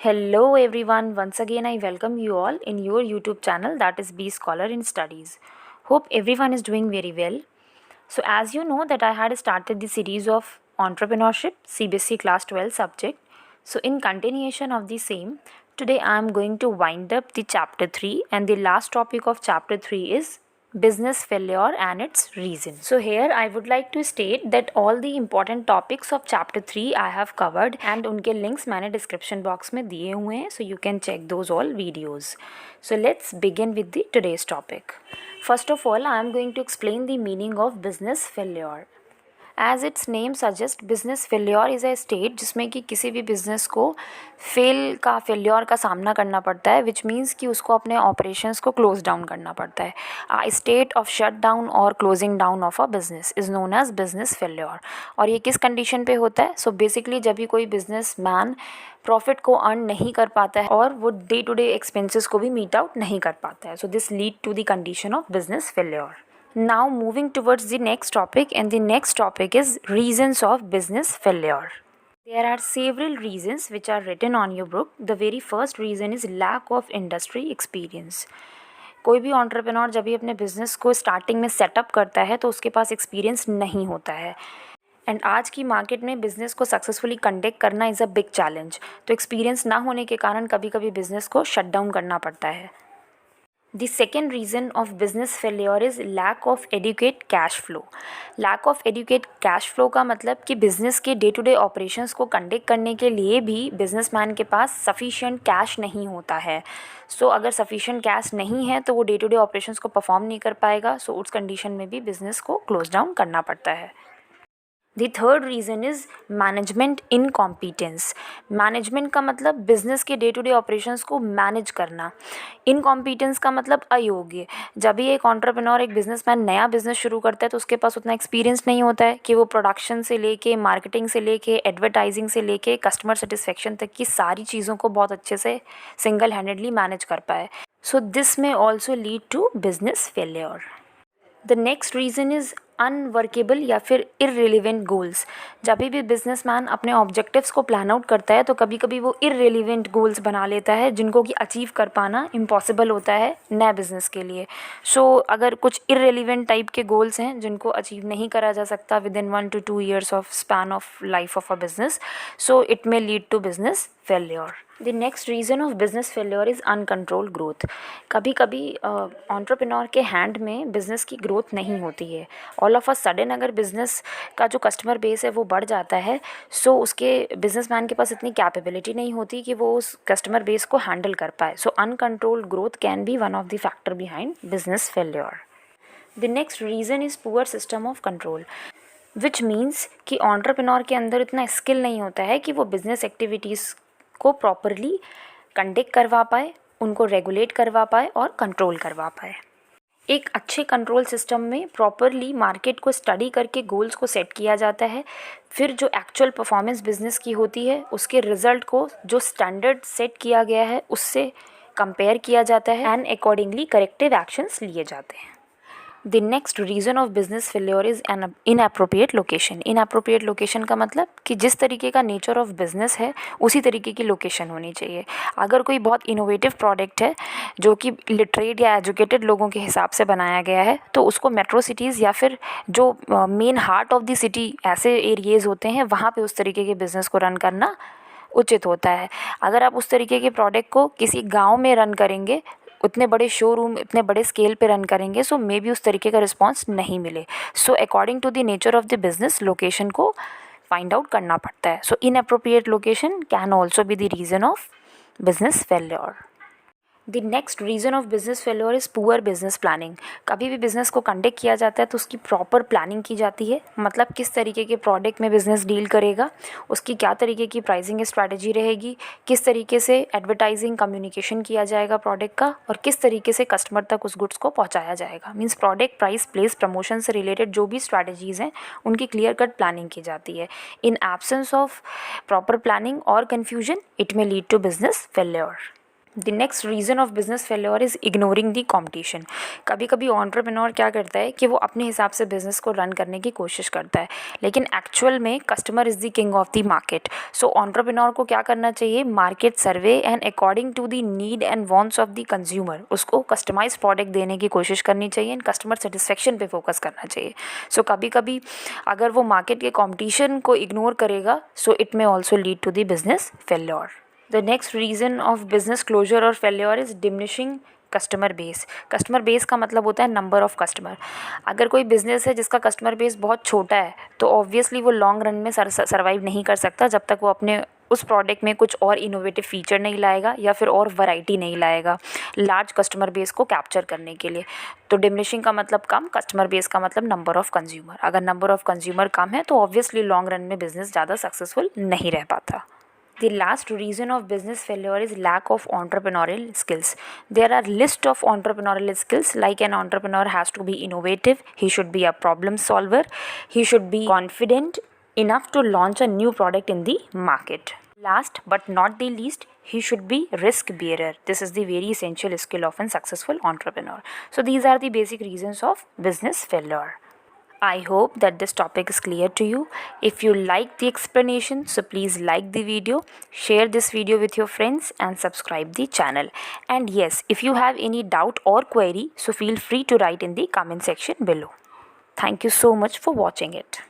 Hello everyone, once again I welcome you all in your YouTube channel, that is B Scholar in Studies. Hope everyone is doing very well. So as you know that I had started the series of entrepreneurship CBSE class 12 subject. So in continuation of the same, today I am going to wind up the chapter 3, and the last topic of chapter 3 is business failure and its reason. So here I would like to state that all the important topics of chapter 3 I have covered, and उनके links मैंने description box में दिए हुए हैं, so you can check those all videos. So let's begin with the today's topic. First of all, I am going to explain the meaning of business failure. As its name suggest, business failure is a state जिसमें कि किसी भी business को failure का सामना करना पड़ता है, विच मीन्स कि उसको अपने ऑपरेशंस को क्लोज डाउन करना पड़ता है. A state of shut down और closing down of a business is known as business failure. और ये किस कंडीशन पे होता है? सो बेसिकली जब भी कोई बिजनेस मैन प्रॉफिट को अर्न नहीं कर पाता है और वो डे टू डे एक्सपेंसेस को भी मीट आउट नहीं कर पाता है. So this lead to the condition of business failure. Now moving towards the next topic, and the next topic is reasons of business failure. There are several reasons which are written on your book. The very first reason is lack of industry experience. कोई भी entrepreneur जब भी अपने business को starting में setup करता है तो उसके पास एक्सपीरियंस नहीं होता है, एंड आज की मार्केट में बिज़नेस को सक्सेसफुली कंडक्ट करना इज़ अ बिग चैलेंज. तो एक्सपीरियंस ना होने के कारण कभी कभी बिज़नेस को शट डाउन करना पड़ता है. The second reason of business failure is lack of adequate cash flow. Lack of adequate cash flow का मतलब कि बिज़नेस के डे टू डे ऑपरेशंस को कंडक्ट करने के लिए भी बिजनेसमैन के पास सफिशिएंट कैश नहीं होता है. सो अगर सफिशिएंट कैश नहीं है तो वो डे टू डे ऑपरेशंस को परफॉर्म नहीं कर पाएगा. सो उस कंडीशन में भी बिज़नेस को क्लोज डाउन करना पड़ता है. The third reason is management incompetence. Management का मतलब बिज़नेस के डे टू डे ऑपरेशंस को मैनेज करना. इनकॉम्पिटेंस का मतलब अयोग्य. जब भी एक एंटरप्रेन्योर, एक बिजनेसमैन नया बिजनेस शुरू करता है तो उसके पास उतना एक्सपीरियंस नहीं होता है कि वो प्रोडक्शन से लेके, मार्केटिंग से लेके, एडवर्टाइजिंग से लेके, कस्टमर सेटिस्फेक्शन तक की सारी चीज़ों को बहुत अच्छे से सिंगल हैंडेडली मैनेज कर पाए. So this may also lead to business failure. The next reason is unworkable या फिर इररिलेवेंट गोल्स. जब भी बिजनेसमैन अपने ऑब्जेक्टिव्स को प्लान आउट करता है तो कभी कभी वो इररिलेवेंट गोल्स बना लेता है जिनको कि अचीव कर पाना इम्पॉसिबल होता है नए बिज़नेस के लिए. सो अगर कुछ इररिलेवेंट टाइप के गोल्स हैं जिनको अचीव नहीं करा जा सकता within 1 to 2 years of span of life of a business, so it may lead to business failure. The next reason of business failure is uncontrolled growth. कभी कभी entrepreneur के हैंड में बिज़नेस की growth नहीं होती है. All of a sudden अगर business का जो कस्टमर बेस है वो बढ़ जाता है, सो उसके बिजनेसमैन के पास इतनी कैपेबिलिटी नहीं होती कि वो उस कस्टमर बेस को हैंडल कर पाए. So uncontrolled growth can be one of the factor behind business failure. The next reason is poor system of control, which means कि एंटरप्रेन्योर के अंदर इतना स्किल नहीं होता है कि वो बिज़नेस एक्टिविटीज़ को प्रॉपरली कंडक्ट करवा पाए, उनको रेगुलेट करवा पाए और कंट्रोल करवा पाए. एक अच्छे कंट्रोल सिस्टम में प्रॉपरली मार्केट को स्टडी करके गोल्स को सेट किया जाता है. फिर जो एक्चुअल परफॉर्मेंस बिजनेस की होती है उसके रिजल्ट को जो स्टैंडर्ड सेट किया गया है उससे कंपेयर किया जाता है एंड अकॉर्डिंगली करेक्टिव एक्शंस लिए जाते हैं. The next reason of business failure is an inappropriate location. Inappropriate location का मतलब कि जिस तरीके का नेचर ऑफ बिज़नेस है उसी तरीके की लोकेशन होनी चाहिए. अगर कोई बहुत इनोवेटिव प्रोडक्ट है जो कि लिटरेट या एजुकेटेड लोगों के हिसाब से बनाया गया है तो उसको मेट्रो सिटीज़ या फिर जो main heart of the city ऐसे एरिएज़ होते हैं वहाँ पे उस तरीके के बिज़नेस को रन करना उचित होता है. अगर आप उस तरीके के प्रोडक्ट को किसी गाँव में रन करेंगे, उतने बड़े शोरूम, इतने बड़े स्केल पे रन करेंगे, सो मे बी उस तरीके का रिस्पांस नहीं मिले. So according to the nature of the business location को फाइंड आउट करना पड़ता है. So inappropriate location can also be the reason of business failure. The next reason of business failure is poor business planning. कभी भी business को conduct किया जाता है तो उसकी प्रॉपर प्लानिंग की जाती है. मतलब किस तरीके के प्रोडक्ट में बिज़नेस डील करेगा, उसकी क्या तरीके की प्राइसिंग स्ट्रैटेजी रहेगी, किस तरीके से एडवर्टाइजिंग कम्युनिकेशन किया जाएगा प्रोडक्ट का, और किस तरीके से कस्टमर तक उस गुड्स को पहुँचाया जाएगा. Means product price place promotion से रिलेटेड जो भी स्ट्रैटेजीज़ हैं उनकी क्लियर कट प्लानिंग की जाती है. In absence of proper planning और confusion it may lead to business failure. The next reason of business failure is ignoring the competition. कभी कभी एंटरप्रेन्योर क्या करता है कि वो अपने हिसाब से बिज़नेस को रन करने की कोशिश करता है, लेकिन एक्चुअल में customer is the king of the market. So entrepreneur को क्या करना चाहिए, market survey and according to the need and wants of the consumer उसको कस्टमाइज प्रोडक्ट देने की कोशिश करनी चाहिए एंड कस्टमर सेटिस्फेक्शन पे फोकस करना चाहिए। सो कभी कभी अगर वो मार्केट के कॉम्पिटिशन को इग्नोर करेगा, so it may also lead to the business failure. The next reason of business closure or failure is diminishing customer base. Customer base का मतलब होता है नंबर ऑफ़ कस्टमर। अगर कोई बिज़नेस है जिसका कस्टमर बेस बहुत छोटा है तो ऑब्वियसली वो लॉन्ग रन में सर्वाइव नहीं कर सकता जब तक वो अपने उस प्रोडक्ट में कुछ और इनोवेटिव फीचर नहीं लाएगा या फिर और वैरायटी नहीं लाएगा लार्ज कस्टमर बेस को कैप्चर करने के लिए। तो डिमिनिशिंग का मतलब कम, कस्टमर बेस का मतलब नंबर ऑफ़ कंज्यूमर। अगर नंबर ऑफ़ कंज्यूमर कम है तो ऑब्वियसली लॉन्ग रन में बिज़नेस ज़्यादा सक्सेसफुल नहीं रह पाता। The last reason of business failure is lack of entrepreneurial skills. There are list of entrepreneurial skills like an entrepreneur has to be innovative, he should be a problem solver, he should be confident enough to launch a new product in the market. Last but not the least, he should be risk bearer. This is the very essential skill of a successful entrepreneur. So these are the basic reasons of business failure. I hope that this topic is clear to you. If you like the explanation, so please like the video, share this video with your friends and subscribe the channel. And yes, if you have any doubt or query, so feel free to write in the comment section below. Thank you so much for watching it.